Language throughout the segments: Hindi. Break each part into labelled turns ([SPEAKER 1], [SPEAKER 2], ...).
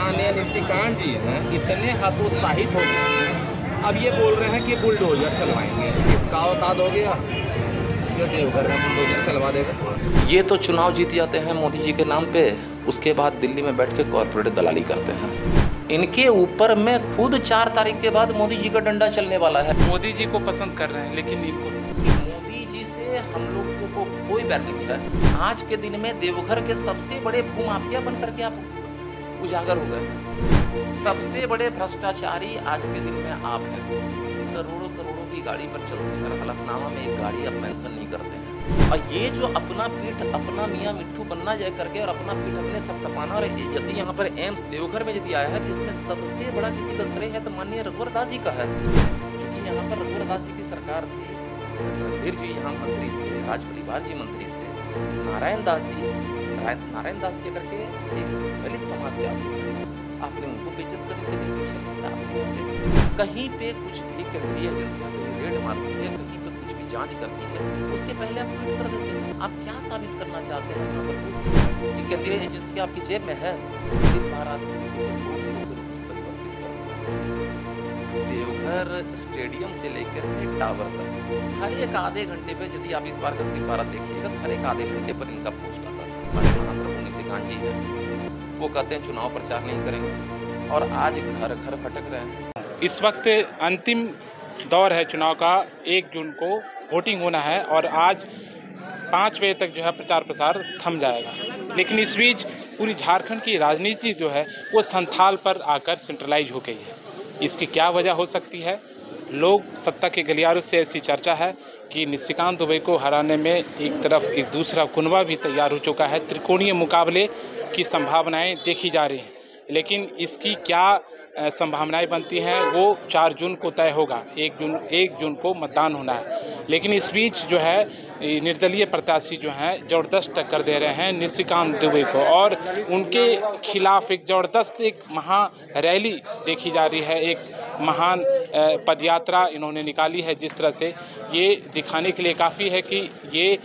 [SPEAKER 1] माननीय निशिकांत जी हैं इतने हतोत्साहित हो गए हैं, अब ये बोल रहे हैं कि बुलडोजर चलवाएंगे। इसका औकात हो गया जो देवघर में बुलडोजर चलवा देगा। ये तो चुनाव जीत जाते हैं मोदी जी के नाम पे, उसके बाद दिल्ली में बैठ के कॉर्पोरेट दलाली करते हैं। इनके ऊपर में खुद 4 तारीख के बाद मोदी जी का डंडा चलने वाला है।
[SPEAKER 2] मोदी जी को पसंद कर रहे हैं, लेकिन इनको
[SPEAKER 1] मोदी जी से हम लोगों को कोई बैर नहीं है। आज के दिन में देवघर के सबसे बड़े भूमाफिया बन करके आप उजागर हो गए। सबसे बड़े भ्रष्टाचारी आज के दिन में आप हैं। करोड़ों करोड़ों की गाड़ी पर चलते हैं, हलफनामा में एक गाड़ी आप मेंशन नहीं करते हैं। और ये जो अपना पीठ अपना मियाँ मिट्ठू बनना जाए करके और अपना पीठ अपने थपथपाना, और यदि यहाँ पर एम्स देवघर में यदि आया है तो इसमें सबसे बड़ा किसी का श्रेय है तो माननीय रघुवर दास जी का है। क्योंकि यहाँ पर रघुवर दास जी की सरकार थी, रणधीर जी यहाँ मंत्री थे, राज परिवार जी मंत्री थे, नारायण दास जी करके एक दलित समाज से आते थे। आपने उनको बेइज्जत करने से नहीं पीछे नहीं था। आपने कहीं पे कुछ भी केंद्रीय एजेंसियां कहीं रेड मारती है, कहीं पे कुछ भी जांच करती है, उसके पहले आप ट्वीट कर देते हैं। आप क्या साबित करना चाहते हैं यहाँ पर कि केंद्रीय एजेंसी आपकी जेब में है? सिर्फ बारात परिवर्तित कर देवघर स्टेडियम से लेकर के टावर तक हर एक आधे घंटे पे, यदि आप इस बार का सिर्फ बारात देखिएगा तो हर एक आधे घंटे पर इनका पोस्ट आता था। हमारे महाप्रभु निशिकांत जी है, वो कहते हैं चुनाव प्रचार नहीं करेंगे और आज घर घर भटक रहे हैं।
[SPEAKER 2] इस वक्त अंतिम दौर है चुनाव का। 1 जून को वोटिंग होना है और आज 5 बजे तक जो है प्रचार प्रसार थम जाएगा। लेकिन इस बीच पूरी झारखंड की राजनीति जो है वो संथाल पर आकर सेंट्रलाइज हो गई है। इसकी क्या वजह हो सकती है? लोग सत्ता के गलियारों से ऐसी चर्चा है कि निशिकांत दुबे को हराने में एक तरफ एक दूसरा कुनबा भी तैयार हो चुका है। त्रिकोणीय मुकाबले की संभावनाएं देखी जा रही हैं, लेकिन इसकी क्या संभावनाएं बनती हैं वो 4 जून को तय होगा। 1 जून को मतदान होना है। लेकिन इस बीच जो है निर्दलीय प्रत्याशी जो हैं ज़बरदस्त टक्कर दे रहे हैं निशिकांत दुबे को, और उनके खिलाफ एक ज़बरदस्त एक महा रैली देखी जा रही है। एक महान पदयात्रा इन्होंने निकाली है। जिस तरह से ये दिखाने के लिए काफ़ी है कि ये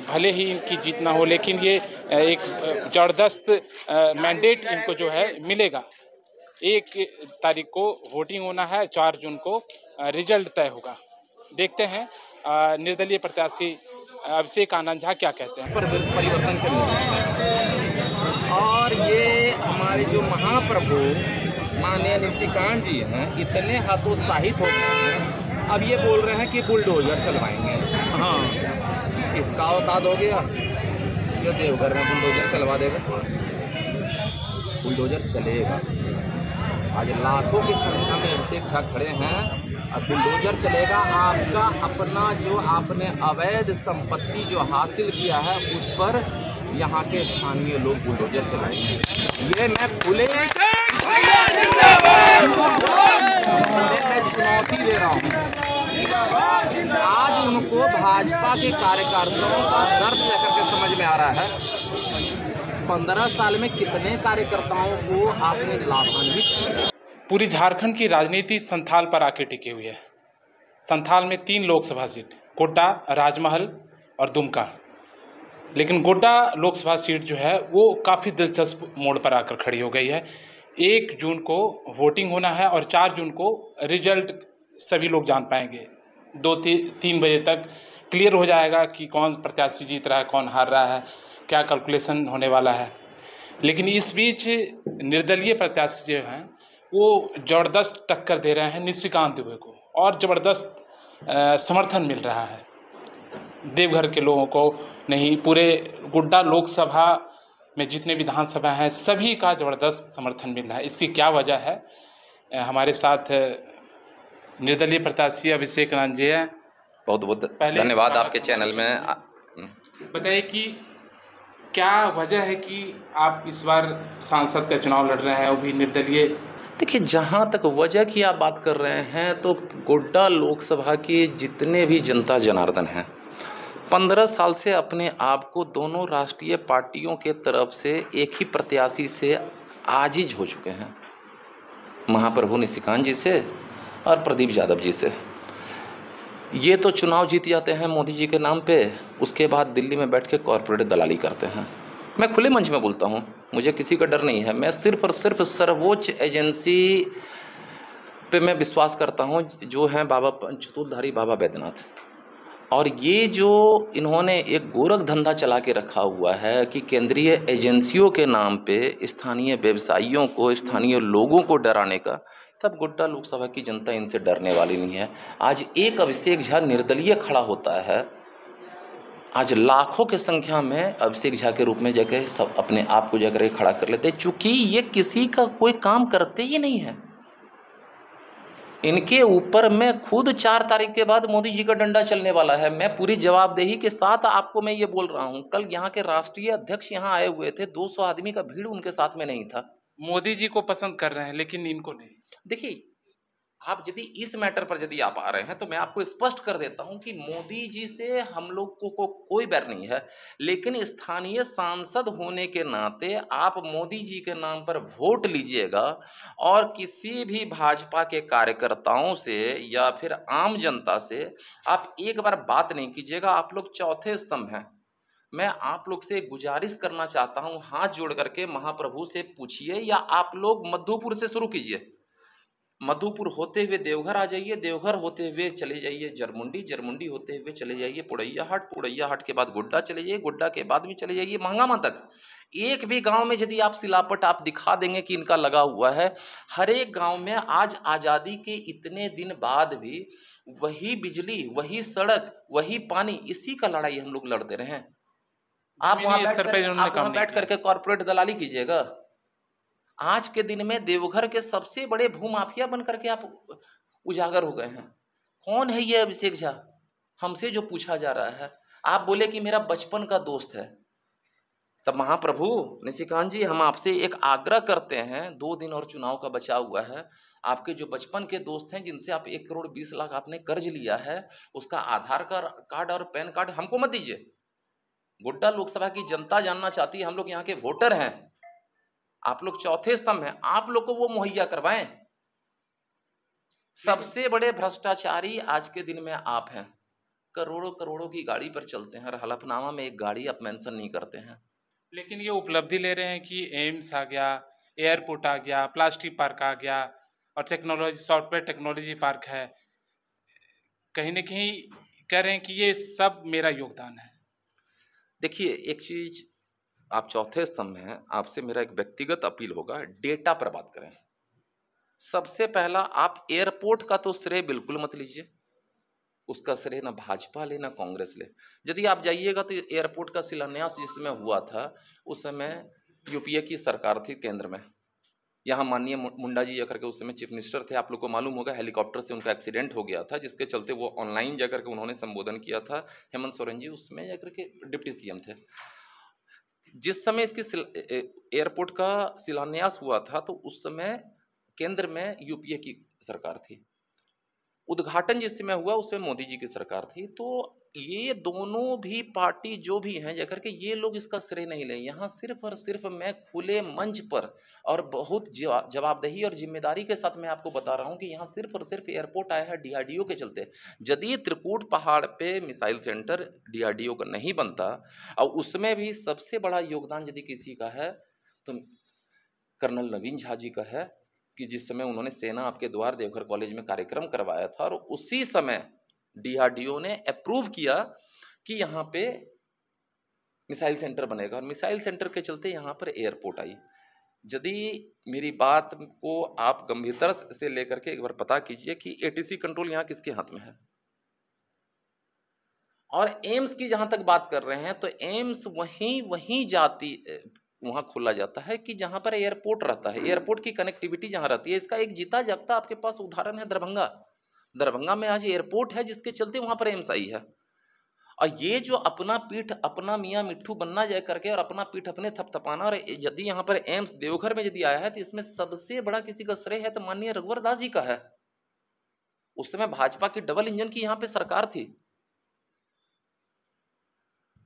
[SPEAKER 2] भले ही इनकी जीत ना हो, लेकिन ये एक ज़बरदस्त मैंडेट इनको जो है मिलेगा। 1 तारीख को वोटिंग होना है, 4 जून को रिजल्ट तय होगा। देखते हैं निर्दलीय प्रत्याशी अभिषेक आनंद झा क्या कहते हैं।
[SPEAKER 1] परिवर्तन करने और ये हमारे जो महाप्रभु माननीय निशिकांत जी हैं इतने हतोत्साहित हो गए हैं, अब ये बोल रहे हैं कि बुलडोजर चलवाएंगे। हाँ, इसका औकात हो गया जो देवघर में बुलडोजर चलवा देगा। बुलडोजर चलेगा। आज लाखों की संख्या में अभिषेक झा खड़े हैं और बुलडोजर चलेगा। आपका अपना जो आपने अवैध संपत्ति जो हासिल किया है उस पर यहाँ के स्थानीय लोग बुलडोजर चलाएंगे। ये मैं खुले चुनौती दे रहा हूँ। आज उनको भाजपा के कार्यकर्ताओं का दर्द लेकर के समझ में आ रहा है। 15 साल में कितने कार्यकर्ताओं को आपने लाभान्वित।
[SPEAKER 2] पूरी झारखंड की राजनीति संथाल पर आके टिकी हुई है। संथाल में 3 लोकसभा सीट, गोड्डा, राजमहल और दुमका। लेकिन गोड्डा लोकसभा सीट जो है वो काफ़ी दिलचस्प मोड़ पर आकर खड़ी हो गई है। 1 जून को वोटिंग होना है और 4 जून को रिजल्ट सभी लोग जान पाएंगे। 2-3 बजे तक क्लियर हो जाएगा कि कौन प्रत्याशी जीत रहा है, कौन हार रहा है, क्या कैलकुलेशन होने वाला है। लेकिन इस बीच निर्दलीय प्रत्याशी जो हैं वो ज़बरदस्त टक्कर दे रहे हैं निशिकांत दुबे को, और ज़बरदस्त समर्थन मिल रहा है देवघर के लोगों को नहीं, पूरे गोड्डा लोकसभा में जितने विधानसभा हैं सभी का ज़बरदस्त समर्थन मिल रहा है। इसकी क्या वजह है? हमारे साथ निर्दलीय प्रत्याशी अभिषेक आनंद जी हैं।
[SPEAKER 1] बहुत बहुत धन्यवाद आपके चैनल में।
[SPEAKER 2] बताइए कि क्या वजह है कि आप इस बार सांसद का चुनाव लड़ रहे हैं, वो भी निर्दलीय?
[SPEAKER 1] देखिए, जहाँ तक वजह की आप बात कर रहे हैं तो गोड्डा लोकसभा के जितने भी जनता जनार्दन हैं 15 साल से अपने आप को दोनों राष्ट्रीय पार्टियों के तरफ से एक ही प्रत्याशी से आजिज हो चुके हैं, महाप्रभु निशिकांत जी से और प्रदीप यादव जी से। ये तो चुनाव जीत जाते हैं मोदी जी के नाम पे, उसके बाद दिल्ली में बैठ के कॉर्पोरेट दलाली करते हैं। मैं खुले मंच में बोलता हूँ, मुझे किसी का डर नहीं है। मैं सिर्फ और सिर्फ सर्वोच्च एजेंसी पे मैं विश्वास करता हूँ, जो हैं बाबा पंचसूत्रधारी बाबा बैद्यनाथ। और ये जो इन्होंने एक गोरख धंधा चला के रखा हुआ है कि केंद्रीय एजेंसियों के नाम पे स्थानीय व्यवसायियों को, स्थानीय लोगों को डराने का, तब गोड्डा लोकसभा की जनता इनसे डरने वाली नहीं है। आज एक अभिषेक झा निर्दलीय खड़ा होता है, आज लाखों की संख्या में अभिषेक झा के रूप में जाकर सब अपने आप को जाकर खड़ा कर लेते हैं, चूंकि ये किसी का कोई काम करते ही नहीं है। इनके ऊपर मैं खुद 4 तारीख के बाद मोदी जी का डंडा चलने वाला है। मैं पूरी जवाबदेही के साथ आपको मैं ये बोल रहा हूँ। कल यहाँ के राष्ट्रीय अध्यक्ष यहाँ आए हुए थे, 200 आदमी का भीड़ उनके साथ में नहीं था।
[SPEAKER 2] मोदी जी को पसंद कर रहे हैं लेकिन इनको नहीं।
[SPEAKER 1] देखिए, आप यदि इस मैटर पर यदि आप आ रहे हैं तो मैं आपको स्पष्ट कर देता हूं कि मोदी जी से हम लोग को कोई बैर नहीं है, लेकिन स्थानीय सांसद होने के नाते आप मोदी जी के नाम पर वोट लीजिएगा और किसी भी भाजपा के कार्यकर्ताओं से या फिर आम जनता से आप एक बार बात नहीं कीजिएगा। आप लोग चौथे स्तंभ हैं। मैं आप लोग से गुजारिश करना चाहता हूं, हाथ जोड़ करके महाप्रभु से पूछिए, या आप लोग मधुपुर से शुरू कीजिए। मधुपुर होते हुए देवघर आ जाइए, देवघर होते हुए चले जाइए जरमुंडी, जरमुंडी होते हुए चले जाइए पुड़ैया हाट के बाद गोड्डा चले जाइए, गोड्डा के बाद भी चले जाइए महागामा तक। एक भी गांव में यदि आप सिलापट आप दिखा देंगे कि इनका लगा हुआ है, हर एक गांव में आज आज़ादी के इतने दिन बाद भी वही बिजली, वही सड़क, वही पानी, इसी का लड़ाई हम लोग लड़ते रहे हैं। आप वहां बैठ करके कॉर्पोरेट दलाली कीजिएगा। आज के दिन में देवघर के सबसे बड़े भूमाफिया बन करके आप उजागर हो गए हैं। कौन है ये अभिषेक झा? हमसे जो पूछा जा रहा है, आप बोले कि मेरा बचपन का दोस्त है। तब महाप्रभु निशिकांत जी, हम आपसे एक आग्रह करते हैं, 2 दिन और चुनाव का बचा हुआ है। आपके जो बचपन के दोस्त हैं, जिनसे आप 1 करोड़ 20 लाख आपने कर्ज लिया है, उसका आधार कार्ड और पैन कार्ड हमको मत दीजिए। गोड्डा लोकसभा की जनता जानना चाहती है, हम लोग यहाँ के वोटर हैं, आप लोग चौथे स्तंभ हैं, आप लोग को वो मुहैया करवाएं। सबसे बड़े भ्रष्टाचारी आज के दिन में आप हैं। करोड़ों करोड़ों की गाड़ी पर चलते हैं और हलफनामा में एक गाड़ी आप मेंशन नहीं करते हैं।
[SPEAKER 2] लेकिन ये उपलब्धि ले रहे हैं कि एम्स आ गया, एयरपोर्ट आ गया, प्लास्टिक पार्क आ गया और सॉफ्टवेयर टेक्नोलॉजी पार्क है। कहीं ना कहीं कह रहे हैं कि ये सब मेरा योगदान है।
[SPEAKER 1] देखिए, एक चीज, आप चौथे स्तंभ में हैं, आपसे मेरा एक व्यक्तिगत अपील होगा, डेटा पर बात करें। सबसे पहला, आप एयरपोर्ट का तो श्रेय बिल्कुल मत लीजिए, उसका श्रेय ना भाजपा ले ना कांग्रेस ले। यदि आप जाइएगा तो एयरपोर्ट का शिलान्यास जिस समय हुआ था, उस समय यूपीए की सरकार थी केंद्र में। यहाँ माननीय मुंडा जी जाकर के उस समय चीफ मिनिस्टर थे। आप लोग को मालूम होगा, हेलीकॉप्टर से उनका एक्सीडेंट हो गया था, जिसके चलते वो ऑनलाइन जाकर के उन्होंने संबोधन किया था। हेमंत सोरेन जी उसमें जाकर के डिप्टी सीएम थे। जिस समय इसकी एयरपोर्ट का शिलान्यास हुआ था, तो उस समय केंद्र में यूपीए की सरकार थी। उद्घाटन जिस समय हुआ उसमें मोदी जी की सरकार थी। तो ये दोनों भी पार्टी जो भी हैं जाकर के ये लोग इसका श्रेय नहीं लें। यहाँ सिर्फ और सिर्फ मैं खुले मंच पर और बहुत जवाबदेही और जिम्मेदारी के साथ मैं आपको बता रहा हूँ कि यहाँ सिर्फ और सिर्फ एयरपोर्ट आया है डीआरडीओ के चलते। यदि त्रिकूट पहाड़ पे मिसाइल सेंटर डीआरडीओ का नहीं बनता, और उसमें भी सबसे बड़ा योगदान यदि किसी का है तो कर्नल नवीन झा जी का है, कि जिस समय उन्होंने सेना आपके द्वार देवघर कॉलेज में कार्यक्रम करवाया था और उसी समय डीआरडीओ ने अप्रूव किया कि यहाँ पे मिसाइल सेंटर बनेगा, और मिसाइल सेंटर के चलते यहाँ पर एयरपोर्ट आई। यदि मेरी बात को आप गंभीरता से लेकर के एक बार पता कीजिए कि एटीसी कंट्रोल यहाँ किसके हाथ में है। और एम्स की जहां तक बात कर रहे हैं, तो एम्स वहीं जाती, वहां खोला जाता है कि जहां पर एयरपोर्ट रहता है, एयरपोर्ट की कनेक्टिविटी जहां रहती है। इसका एक जीता जागता आपके पास उदाहरण है दरभंगा। दरभंगा में आज एयरपोर्ट है, जिसके चलते वहां पर एम्स आई है। और ये जो अपना पीठ अपना मियाँ मिट्ठू बनना जाए करके और अपना पीठ अपने थपथपाना, और यदि यहाँ पर एम्स देवघर में यदि आया है तो इसमें सबसे बड़ा किसी का श्रेय है तो माननीय रघुवर दास जी का है। उस समय भाजपा की डबल इंजन की यहाँ पे सरकार थी,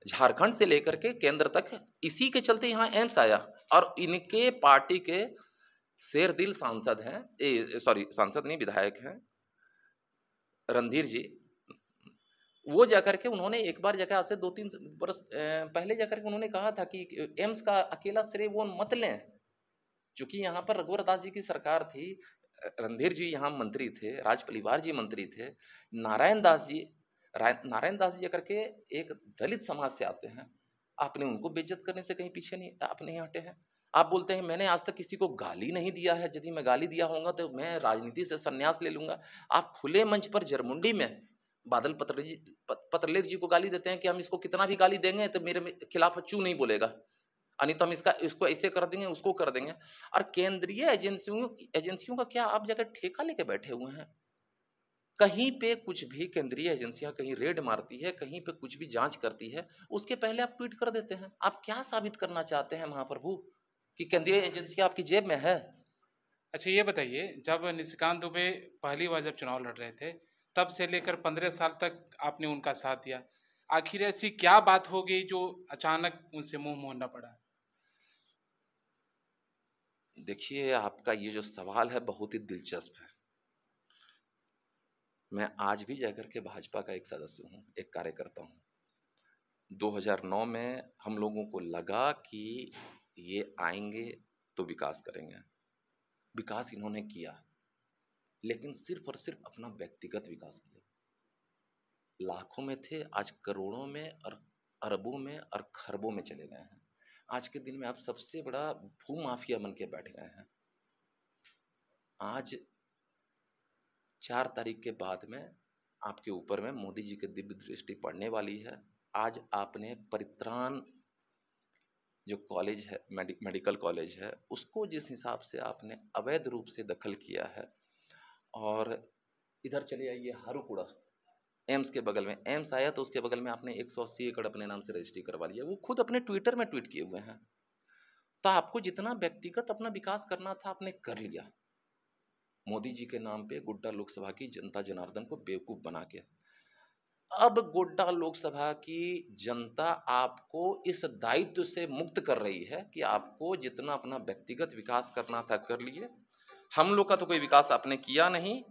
[SPEAKER 1] झारखंड से लेकर के केंद्र तक, इसी के चलते यहाँ एम्स आया। और इनके पार्टी के शेरदिल सांसद हैं, सांसद नहीं विधायक हैं, रणधीर जी, वो जाकर के उन्होंने एक बार जाकर आज से 2-3 बरस पहले जाकर के उन्होंने कहा था कि एम्स का अकेला श्रेय वो मत लें। चूँकि यहाँ पर रघुवर दास जी की सरकार थी, रणधीर जी यहाँ मंत्री थे, राज परिवार जी मंत्री थे, नारायण दास जी करके एक दलित समाज से आते हैं। आपने उनको बेइज्जत करने से कहीं पीछे नहीं, आप नहीं हटे हैं। आप बोलते हैं मैंने आज तक किसी को गाली नहीं दिया है, यदि मैं गाली दिया होऊँगा तो मैं राजनीति से संन्यास ले लूँगा। आप खुले मंच पर जरमुंडी में बादल पत्रलेख जी को गाली देते हैं कि हम इसको कितना भी गाली देंगे तो मेरे खिलाफ चू नहीं बोलेगा। नहीं तो हम इसको ऐसे कर देंगे, उसको कर देंगे। और केंद्रीय एजेंसियों का क्या आप जगह ठेका लेके बैठे हुए हैं? कहीं पे कुछ भी केंद्रीय एजेंसियां कहीं रेड मारती है, कहीं पे कुछ भी जांच करती है, उसके पहले आप ट्वीट कर देते हैं। आप क्या साबित करना चाहते हैं महाप्रभु कि केंद्रीय एजेंसियां आपकी जेब में है?
[SPEAKER 2] अच्छा ये बताइए, जब निशिकांत दुबे पहली बार जब चुनाव लड़ रहे थे, तब से लेकर 15 साल तक आपने उनका साथ दिया। आखिर ऐसी क्या बात हो गई जो अचानक उनसे मुँह मोड़ना पड़ा?
[SPEAKER 1] देखिए, आपका ये जो सवाल है बहुत ही दिलचस्प है। मैं आज भी जाकर के भाजपा का एक सदस्य हूँ, एक कार्यकर्ता हूँ। 2009 में हम लोगों को लगा कि ये आएँगे तो विकास करेंगे। विकास इन्होंने किया, लेकिन सिर्फ़ और सिर्फ़ अपना व्यक्तिगत विकास किया। लाखों में थे, आज करोड़ों में और अरबों में और खरबों में चले गए हैं। आज के दिन में आप सबसे बड़ा भूमाफिया बन के बैठ गए हैं। आज 4 तारीख के बाद में आपके ऊपर में मोदी जी की दिव्य दृष्टि पड़ने वाली है। आज आपने परित्राण जो कॉलेज है, मेडिकल कॉलेज है, उसको जिस हिसाब से आपने अवैध रूप से दखल किया है, और इधर चले आइए हारूपुरा, एम्स के बगल में एम्स आया तो उसके बगल में आपने 180 एकड़ अपने नाम से रजिस्ट्री करवा लिया। वो खुद अपने ट्विटर में ट्वीट किए हुए हैं। तो आपको जितना व्यक्तिगत अपना विकास करना था आपने कर लिया, मोदी जी के नाम पे गोड्डा लोकसभा की जनता जनार्दन को बेवकूफ़ बना के। अब गोड्डा लोकसभा की जनता आपको इस दायित्व से मुक्त कर रही है कि आपको जितना अपना व्यक्तिगत विकास करना था कर लिए। हम लोग का तो कोई विकास आपने किया नहीं।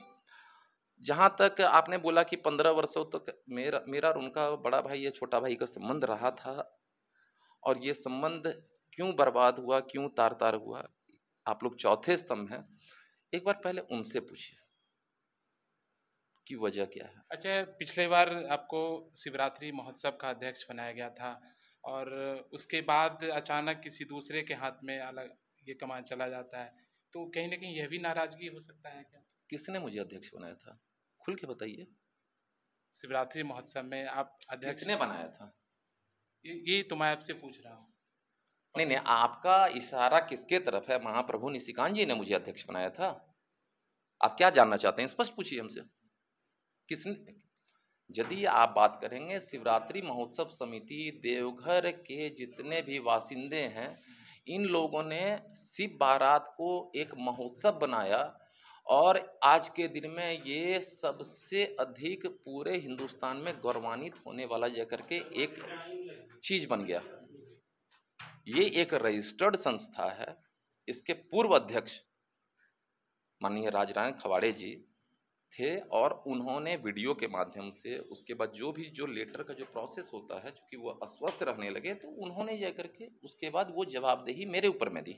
[SPEAKER 1] जहाँ तक आपने बोला कि 15 वर्षों तक मेरा और उनका बड़ा भाई या छोटा भाई का संबंध रहा था, और ये संबंध क्यों बर्बाद हुआ, क्यों तार-तार हुआ, आप लोग चौथे स्तंभ हैं। एक बार पहले उनसे पूछिए कि वजह क्या है?
[SPEAKER 2] अच्छा, पिछले बार आपको शिवरात्रि महोत्सव का अध्यक्ष बनाया गया था और उसके बाद अचानक किसी दूसरे के हाथ में अलग ये कमान चला जाता है, तो कहीं न कहीं यह भी नाराज़गी हो सकता है क्या?
[SPEAKER 1] किसने मुझे अध्यक्ष बनाया था? खुल के बताइए।
[SPEAKER 2] शिवरात्रि महोत्सव में आप अध्यक्ष
[SPEAKER 1] किसने बनाया था?
[SPEAKER 2] ये तो मैं आपसे पूछ रहा हूँ।
[SPEAKER 1] नहीं, नहीं, आपका इशारा किसके तरफ है? महाप्रभु निशिकांत जी ने मुझे अध्यक्ष बनाया था। आप क्या जानना चाहते हैं? स्पष्ट पूछिए हमसे। किसने? यदि आप बात करेंगे शिवरात्रि महोत्सव समिति, देवघर के जितने भी वासिंदे हैं, इन लोगों ने शिव बारात को एक महोत्सव बनाया, और आज के दिन में ये सबसे अधिक पूरे हिंदुस्तान में गौरवान्वित होने वाला जाकर के एक चीज़ बन गया। ये एक रजिस्टर्ड संस्था है। इसके पूर्व अध्यक्ष माननीय राजनारायण खवाड़े जी थे, और उन्होंने वीडियो के माध्यम से उसके बाद जो लेटर का जो प्रोसेस होता है, चूँकि वो अस्वस्थ रहने लगे, तो उन्होंने जाकर के उसके बाद वो जवाबदेही मेरे ऊपर में दी।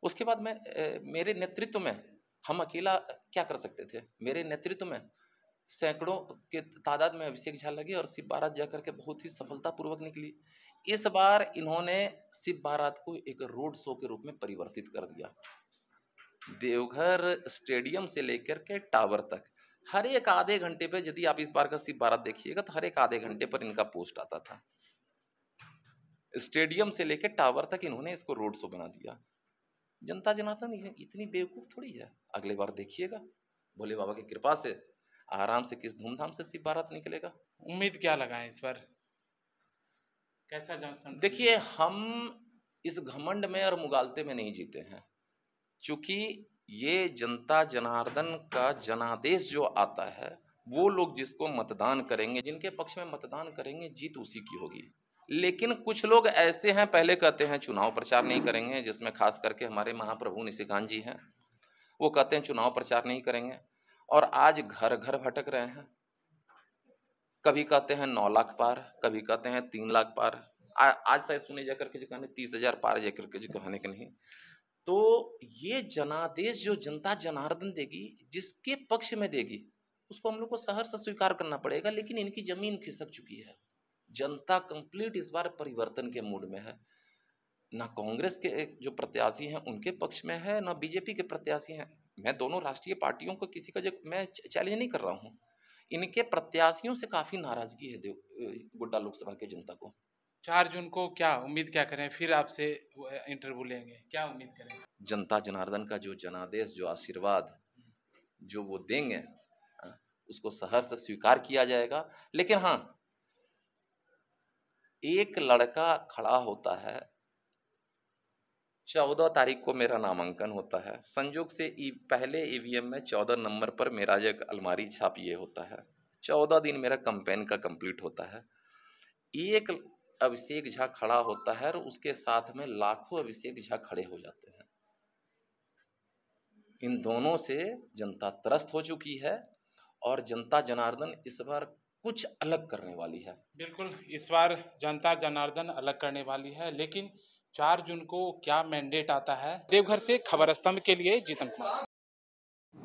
[SPEAKER 1] उसके बाद मेरे नेतृत्व में हम अकेला क्या कर सकते थे? मेरे नेतृत्व में सैकड़ों के तादाद में अभिषेक झा लगे और शिव बारात जाकर के बहुत ही सफलतापूर्वक निकली। इस बार इन्होंने शिव बारात को एक रोड शो के रूप में परिवर्तित कर दिया। देवघर स्टेडियम से लेकर के टावर तक हर एक आधे घंटे पे, यदि आप इस बार का शिव बारात देखिएगा तो हर एक आधे घंटे पर इनका पोस्ट आता था। स्टेडियम से लेकर टावर तक इन्होंने इसको रोड शो बना दिया। जनता जनार्दन इतनी बेवकूफ़ थोड़ी है। अगले बार देखिएगा, भोले बाबा की कृपा से आराम से किस धूमधाम से शिव बारात निकलेगा।
[SPEAKER 2] उम्मीद क्या लगाएं इस बार? कैसा जंक्शन?
[SPEAKER 1] देखिए, हम इस घमंड में और मुगालते में नहीं जीते हैं। चूँकि ये जनता जनार्दन का जनादेश जो आता है, वो लोग जिसको मतदान करेंगे, जिनके पक्ष में मतदान करेंगे, जीत उसी की होगी। लेकिन कुछ लोग ऐसे हैं, पहले कहते हैं चुनाव प्रचार नहीं करेंगे, जिसमें खास करके हमारे महाप्रभु निशिकांत जी हैं। वो कहते हैं चुनाव प्रचार नहीं करेंगे, और आज घर घर भटक रहे हैं। कभी कहते हैं 9 लाख पार, कभी कहते हैं 3 लाख पार। आज शायद सुने जा करके जो कहने 30,000 पार जा करके जो कहने के नहीं। तो ये जनादेश जो जनता जनार्दन देगी, जिसके पक्ष में देगी, उसको हम लोग को सहर्ष स्वीकार करना पड़ेगा। लेकिन इनकी जमीन खिसक चुकी है। जनता कंप्लीट इस बार परिवर्तन के मूड में है। ना कांग्रेस के जो प्रत्याशी हैं उनके पक्ष में है, ना बीजेपी के प्रत्याशी हैं। मैं दोनों राष्ट्रीय पार्टियों को किसी का मैं चैलेंज नहीं कर रहा हूँ। इनके प्रत्याशियों से काफी नाराजगी है गोड्डा लोकसभा के जनता को।
[SPEAKER 2] 4 जून को क्या उम्मीद क्या करें? फिर आपसे इंटरव्यू लेंगे, क्या उम्मीद करें?
[SPEAKER 1] जनता जनार्दन का जो जनादेश, जो आशीर्वाद जो वो देंगे, उसको सहर्ष स्वीकार किया जाएगा। लेकिन हाँ, एक लड़का खड़ा होता है, 14 तारीख को मेरा नामांकन होता है। संयोग से पहले ईवीएम में 14 नंबर पर मेरा जो अलमारी छाप ये होता है। 14 दिन मेरा कैंपेन का कंप्लीट होता है। एक अभिषेक झा खड़ा होता है और उसके साथ में लाखों अभिषेक झा खड़े हो जाते हैं। इन दोनों से जनता त्रस्त हो चुकी है और जनता जनार्दन इस बार कुछ अलग करने वाली है।
[SPEAKER 2] बिल्कुल, इस बार जनता जनार्दन अलग करने वाली है। लेकिन 4 जून को क्या मैंडेट आता है? देवघर से खबर स्तंभ के लिए जीतन कुमार।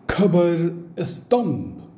[SPEAKER 3] खबर स्तंभ।